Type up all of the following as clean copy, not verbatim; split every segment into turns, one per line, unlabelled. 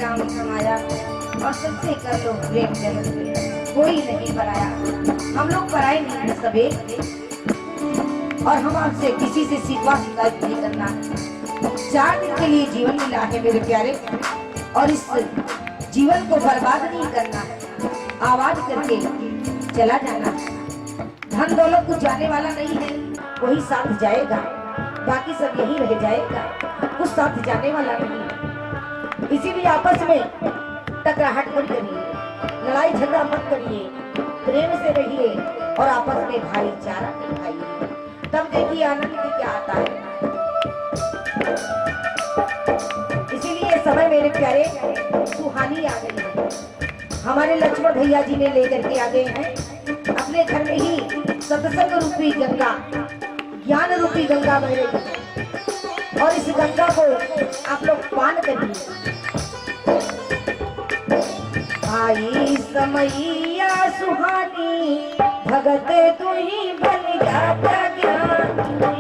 राम समाया और सबसे कर लो प्रेम जगत में, कोई नहीं पराया। हम लोग पराए नहीं हैं सब एक, और हम आपसे किसी से शिकवा शिकायत नहीं करना। 4 दिन के लिए जीवन मिला है मेरे प्यारे, और इस जीवन को बर्बाद नहीं करना, आवाज करके चला जाना। धन दौलत कुछ जाने वाला नहीं है, वही साथ जाएगा, बाकी सब यही रह जाएगा, कुछ साथ जाने वाला नहीं। इसीलिए आपस में टकराहट मत करिए, लड़ाई झगड़ा मत करिए, प्रेम से रहिए और आपस में भाईचारा निभाइए, तब देखिए आनंद क्या आता है। इसीलिए समय मेरे प्यारे सुहानी आ गई है। हमारे लक्ष्मण भैया जी ने लेकर के आ गए हैं अपने घर में ही सत्संग रूपी गंगा, ज्ञान रूपी गंगा बह रही है, और इस गंगा को आप लोग पान करिए। आई समैया सुहानी भगत तू ही बन जाता ज्ञानी।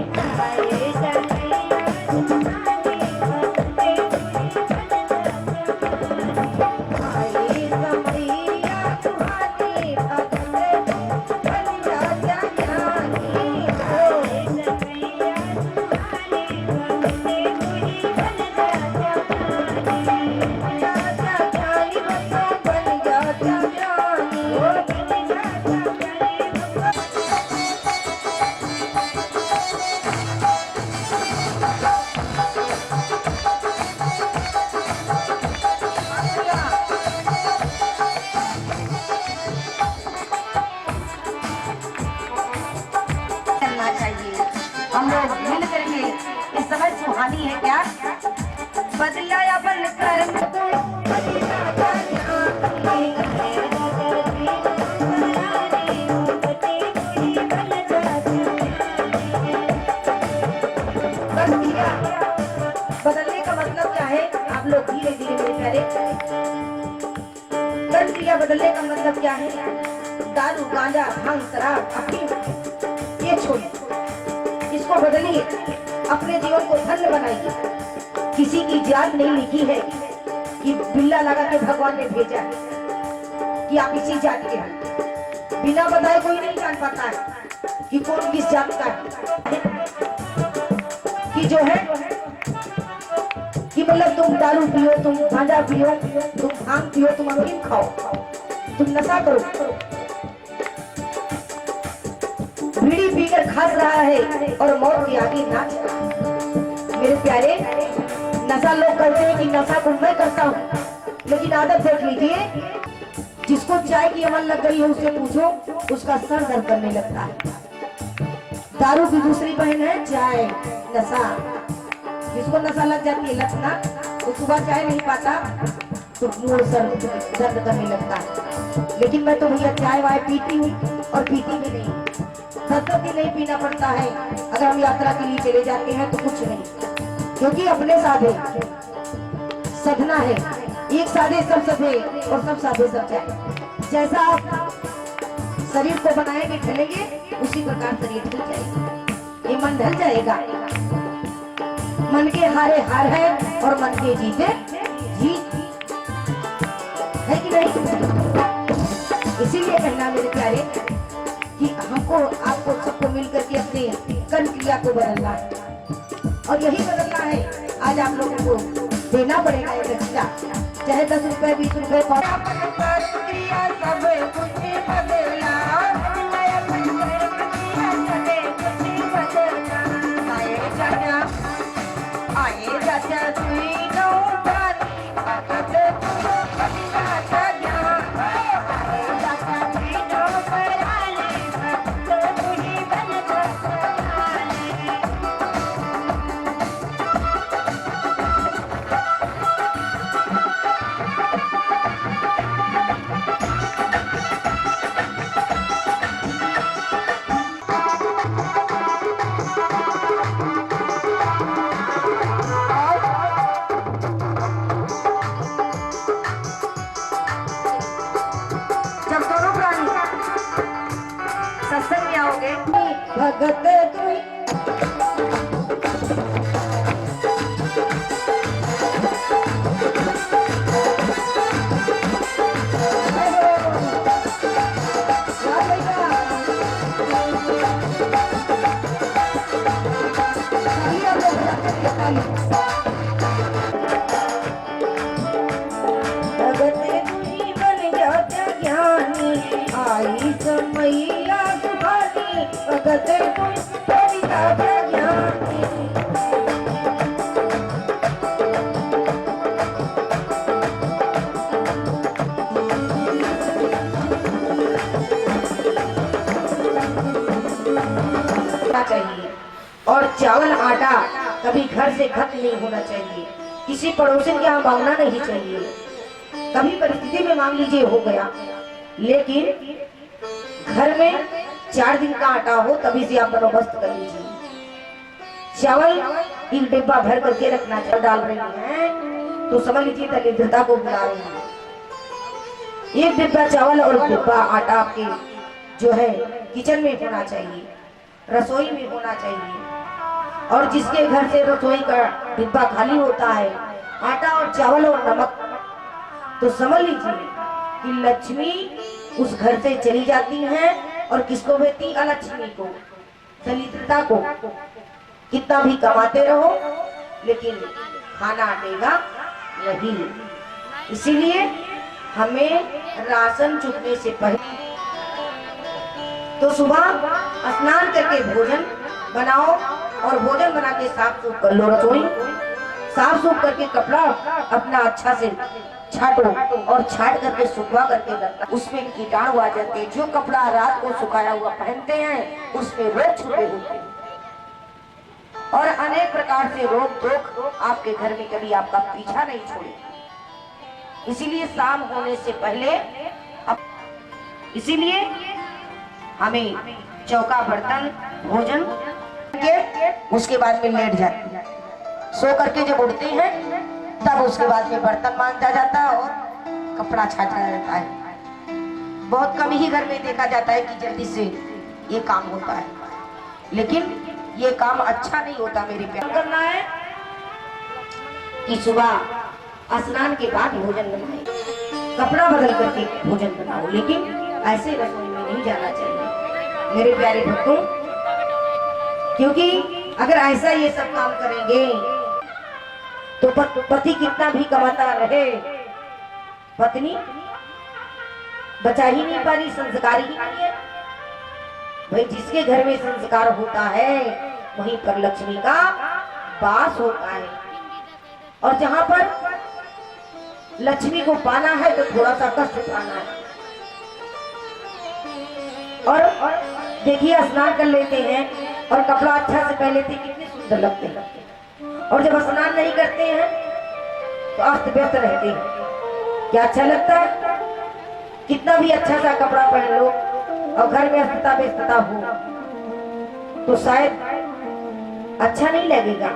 हम लोग मिल करके इस समय सुहानी है क्या बदलाया बन कर बदलने का मतलब क्या है, आप लोग धीरे धीरे करें। कर्म क्रिया बदलने का मतलब क्या है, दारू गांजा भांग शराब अफीम ये छोड़िए, इसको बदलिए, अपने जीवन को धन्य बनाइए। किसी की जात नहीं लिखी है कि बिल्ला लगा के भगवान ने भेजा है कि आप इसी जात के हैं। बिना बताए कोई नहीं जान पाता है कि कौन किस जात का है, कि जो है कि मतलब तुम दारू पियो, तुम गांजा पियो, तुम भांग पियो, तुम अफीम खाओ, तुम नशा करो, बीड़ी पीकर खास रहा है और मौत के आगे नाच रहा है। मेरे प्यारे, नशा लोग करते हैं कि नशा को मैं करता हूँ, लेकिन आदत देख लीजिए, जिसको चाय की अमल लग गई है उससे पूछो, उसका सर दर्द करने लगता है। दारू की दूसरी बहन है चाय, नशा। जिसको नशा लग जाती है लक्षणा, वो सुबह चाय नहीं पाता तो मुंह सर दर्द करने लगता है। लेकिन मैं तो भैया चाय वाय पीती हूँ और पीती भी नहीं, सतत ही नहीं पीना पड़ता है। अगर हम यात्रा के लिए चले जाते हैं तो कुछ नहीं, क्योंकि अपने साधे साधना है, एक साधे सब सधे और सब साधे सब जाए। जैसा आप शरीर को बनाएंगे ढलेंगे, उसी प्रकार शरीर ढल जाएगा, ये मन ढल जाएगा। मन के हारे हार है और मन के जीते जीत है कि नहीं। इसीलिए कहना मेरे प्यारे कि हमको आपको सबको मिलकर के अपने कर्म क्रिया को बदलना है, और यही बदलना है। आज आप लोगों को देना पड़ेगा एक एक्स्ट्रा, चाहे 10 रुपए 20 रुपए भगत तू चाहिए और चावल आटा कभी घर से खत्म नहीं होना चाहिए। किसी पड़ोसी के यहाँ मांगना नहीं चाहिए। कभी परिस्थिति में मांग लीजिए हो गया, लेकिन घर में 4 दिन का आटा हो तभी से आप बंदोबस्त कर लीजिए। चावल एक डिब्बा भर करके रखना चाहिए। डाल रही हैं तो समझ लीजिए दरिद्रता को बुला रही है। एक डिब्बा चावल और डिब्बा आटा आपके जो है किचन में होना चाहिए, रसोई में होना चाहिए। और जिसके घर से रसोई का डिब्बा खाली होता है, आटा और चावल और नमक, तो समझ लीजिए कि लक्ष्मी उस घर से चली जाती हैं। और किसको भेजती? अलक्ष्मी को, दरिद्रता को। कितना भी कमाते रहो लेकिन खाना अटेगा नहीं। इसीलिए हमें राशन चुकने से पहले तो सुबह स्नान करके भोजन बनाओ और भोजन बना के साफ सूफ कर लो। रसोई साफ सूफ करके कपड़ा अपना अच्छा से छाटो और छाट करके सुखवा करके रखना। उसमें कीटाणु आ जाते हैं। जो कपड़ा रात को सुखाया हुआ पहनते हैं उसमें रोग छुपे होते हैं और अनेक प्रकार से रोग टोक आपके घर में कभी आपका पीछा नहीं छोड़े। इसीलिए शाम होने से पहले इसीलिए हमें चौका बर्तन भोजन के उसके बाद में लेट जाते हैं। सो करके जब उठते हैं तब उसके बाद में बर्तन मांजा जाता है और कपड़ा छाटा जाता है। बहुत कम ही घर में देखा जाता है कि जल्दी से ये काम होता है, लेकिन ये काम अच्छा नहीं होता। मेरे प्यार करना है कि सुबह स्नान के बाद भोजन बनाए, कपड़ा बदल करके भोजन बनाओ, लेकिन ऐसे रसोई में नहीं जाना चाहिए मेरे प्यारे भक्तों। क्योंकि अगर ऐसा ये सब काम करेंगे तो पति कितना भी कमाता रहे, पत्नी बचा ही नहीं पा रही, संस्कार ही नहीं है। भाई जिसके घर में संस्कार होता है वहीं पर लक्ष्मी का वास होता है। और जहां पर लक्ष्मी को पाना है तो थोड़ा सा कष्ट उठाना है। और देखिए स्नान कर लेते हैं और कपड़ा अच्छा से पहन लेते हैं, कितने सुंदर लगते हैं। और जब स्नान नहीं करते हैं तो अस्त व्यस्त रहते हैं। क्या अच्छा लगता है? कितना भी अच्छा सा कपड़ा पहन लो और घर में अस्तता व्यस्तता हो तो शायद अच्छा नहीं लगेगा।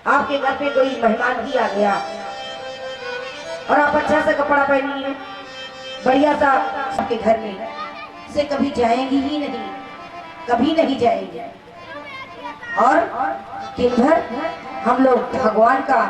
आपके घर पे कोई मेहमान भी आ गया और आप अच्छा सा कपड़ा पहनिए, बढ़िया सा, सबके घर में से कभी जाएंगी ही नहीं, कभी नहीं जाएंगे। और दिन भर हम लोग भगवान का